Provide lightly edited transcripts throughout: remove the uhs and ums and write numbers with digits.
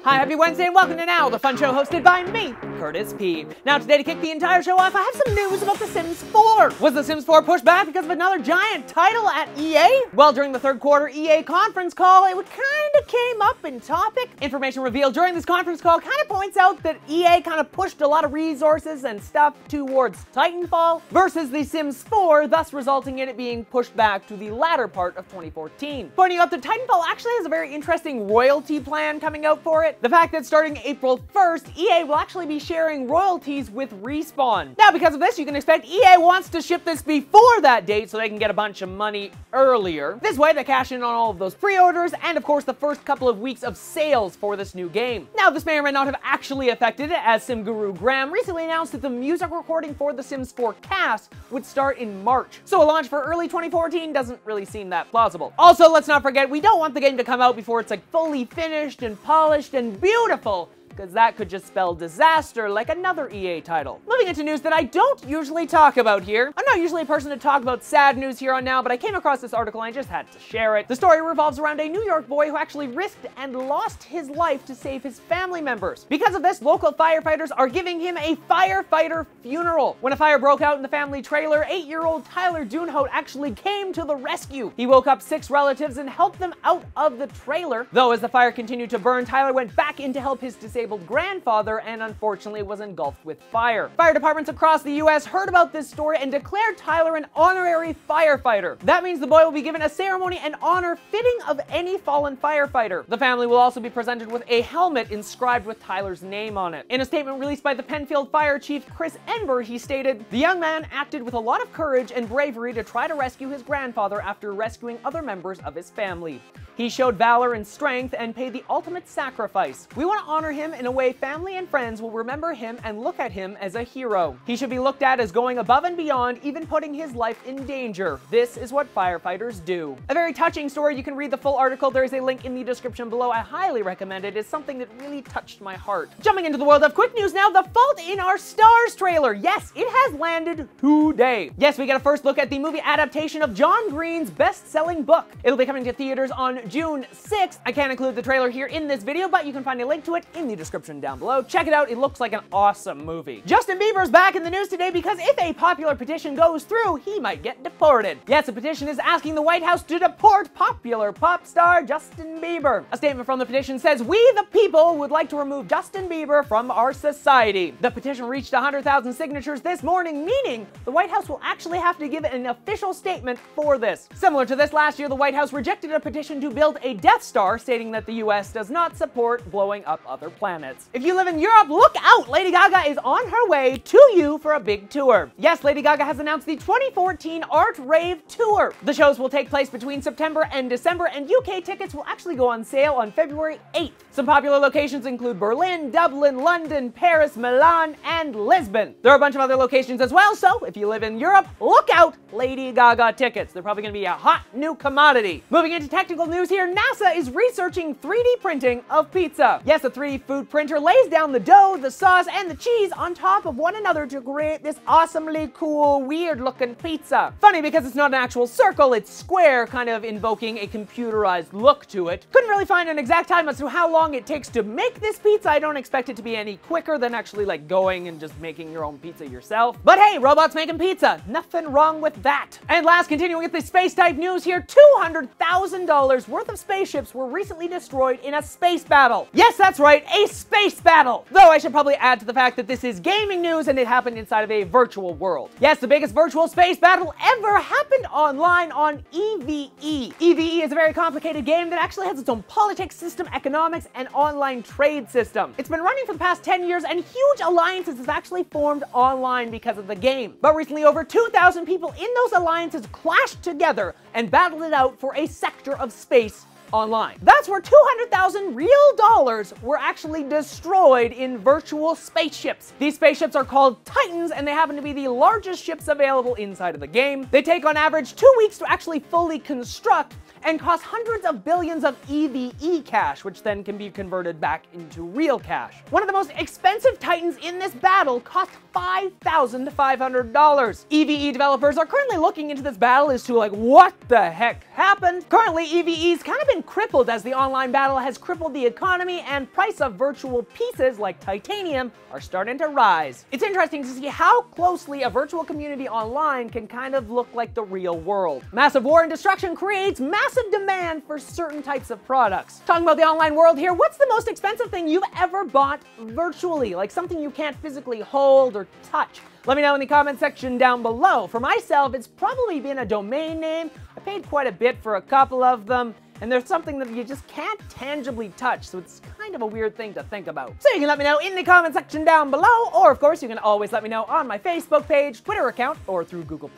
Hi, happy Wednesday and welcome to Now, the fun show hosted by me, Curtis P. Now today to kick the entire show off, I have some news about The Sims 4. Was The Sims 4 pushed back because of another giant title at EA? Well, during the third quarter EA conference call, it kinda came up in topic. Information revealed during this conference call kinda points out that EA kinda pushed a lot of resources and stuff towards Titanfall versus The Sims 4, thus resulting in it being pushed back to the latter part of 2014. Pointing out that Titanfall actually has a very interesting royalty plan coming out for it. The fact that starting April 1st, EA will actually be sharing royalties with Respawn. Now, because of this, you can expect EA wants to ship this before that date so they can get a bunch of money earlier. This way, they cash in on all of those pre-orders and, of course, the first couple of weeks of sales for this new game. Now, this may or may not have actually affected it, as Sim Guru Graham recently announced that the music recording for The Sims 4 cast would start in March. So a launch for early 2014 doesn't really seem that plausible. Also, let's not forget, we don't want the game to come out before it's like fully finished and polished and beautiful, because that could just spell disaster like another EA title. Moving into news that I don't usually talk about here. I'm not usually a person to talk about sad news here on Now, but I came across this article and I just had to share it. The story revolves around a New York boy who actually risked and lost his life to save his family members. Because of this, local firefighters are giving him a firefighter funeral. When a fire broke out in the family trailer, 8-year-old Tyler Dunhote actually came to the rescue. He woke up 6 relatives and helped them out of the trailer. Though as the fire continued to burn, Tyler went back in to help his disabled grandfather and unfortunately was engulfed with fire. Fire departments across the US heard about this story and declared Tyler an honorary firefighter. That means the boy will be given a ceremony and honor fitting of any fallen firefighter. The family will also be presented with a helmet inscribed with Tyler's name on it. In a statement released by the Penfield Fire Chief Chris Enber, he stated, "The young man acted with a lot of courage and bravery to try to rescue his grandfather after rescuing other members of his family. He showed valor and strength and paid the ultimate sacrifice. We want to honor him in a way family and friends will remember him and look at him as a hero. He should be looked at as going above and beyond, even putting his life in danger. This is what firefighters do." A very touching story. You can read the full article. There is a link in the description below. I highly recommend it. It's something that really touched my heart. Jumping into the world of quick news now, The Fault in Our Stars trailer. Yes, it has landed today. Yes, we get a first look at the movie adaptation of John Green's best-selling book. It'll be coming to theaters on June 6th. I can't include the trailer here in this video, but you can find a link to it in the description down below. Check it out. It looks like an awesome movie. Justin Bieber's back in the news today because if a popular petition goes through, he might get deported. Yes, a petition is asking the White House to deport popular pop star Justin Bieber. A statement from the petition says, "We, the people, would like to remove Justin Bieber from our society." The petition reached 100,000 signatures this morning, meaning the White House will actually have to give an official statement for this. Similar to this, last year the White House rejected a petition to build a Death Star, stating that the US does not support blowing up other planets. If you live in Europe, look out! Lady Gaga is on her way to you for a big tour. Yes, Lady Gaga has announced the 2014 Art Rave Tour. The shows will take place between September and December, and UK tickets will actually go on sale on February 8th. Some popular locations include Berlin, Dublin, London, Paris, Milan, and Lisbon. There are a bunch of other locations as well, so if you live in Europe, look out! Lady Gaga tickets. They're probably going to be a hot new commodity. Moving into technical news here, NASA is researching 3D printing of pizza. Yes, a 3D food printer lays down the dough, the sauce, and the cheese on top of one another to create this awesomely cool, weird-looking pizza. Funny because it's not an actual circle, it's square, kind of invoking a computerized look to it. Couldn't really find an exact time as to how long it takes to make this pizza. I don't expect it to be any quicker than actually like going and just making your own pizza yourself. But hey, robots making pizza. Nothing wrong with that. And last, continuing with the space-type news here, $200,000 worth of spaceships were recently destroyed in a space battle. Yes, that's right, a space battle! Though I should probably add to the fact that this is gaming news and it happened inside of a virtual world. Yes, the biggest virtual space battle ever happened online on EVE. EVE is a very complicated game that actually has its own politics system, economics, and online trade system. It's been running for the past 10 years and huge alliances have actually formed online because of the game. But recently over 2,000 people in those alliances clashed together and battled it out for a sector of space online. That's where 200,000 real dollars were actually destroyed in virtual spaceships. These spaceships are called Titans, and they happen to be the largest ships available inside of the game. They take on average 2 weeks to actually fully construct, and cost hundreds of billions of EVE cash, which then can be converted back into real cash. One of the most expensive Titans in this battle cost $5,500. EVE developers are currently looking into this battle as to what the heck happened. Currently, EVE's kind of been crippled as the online battle has crippled the economy, and price of virtual pieces like titanium are starting to rise. It's interesting to see how closely a virtual community online can kind of look like the real world. Massive war and destruction creates massive demand for certain types of products. Talking about the online world here, what's the most expensive thing you've ever bought virtually? Like something you can't physically hold or touch? Let me know in the comment section down below. For myself, it's probably been a domain name. I paid quite a bit for a couple of them, and there's something that you just can't tangibly touch, so it's kind of a weird thing to think about. So you can let me know in the comment section down below, or of course you can always let me know on my Facebook page, Twitter account, or through Google+.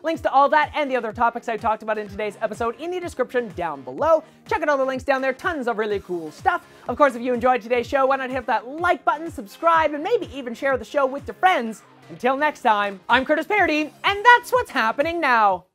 Links to all that and the other topics I talked about in today's episode in the description down below. Check out all the links down there, tons of really cool stuff. Of course, if you enjoyed today's show, why not hit that like button, subscribe, and maybe even share the show with your friends. Until next time, I'm Curtis Parody, and that's what's happening now.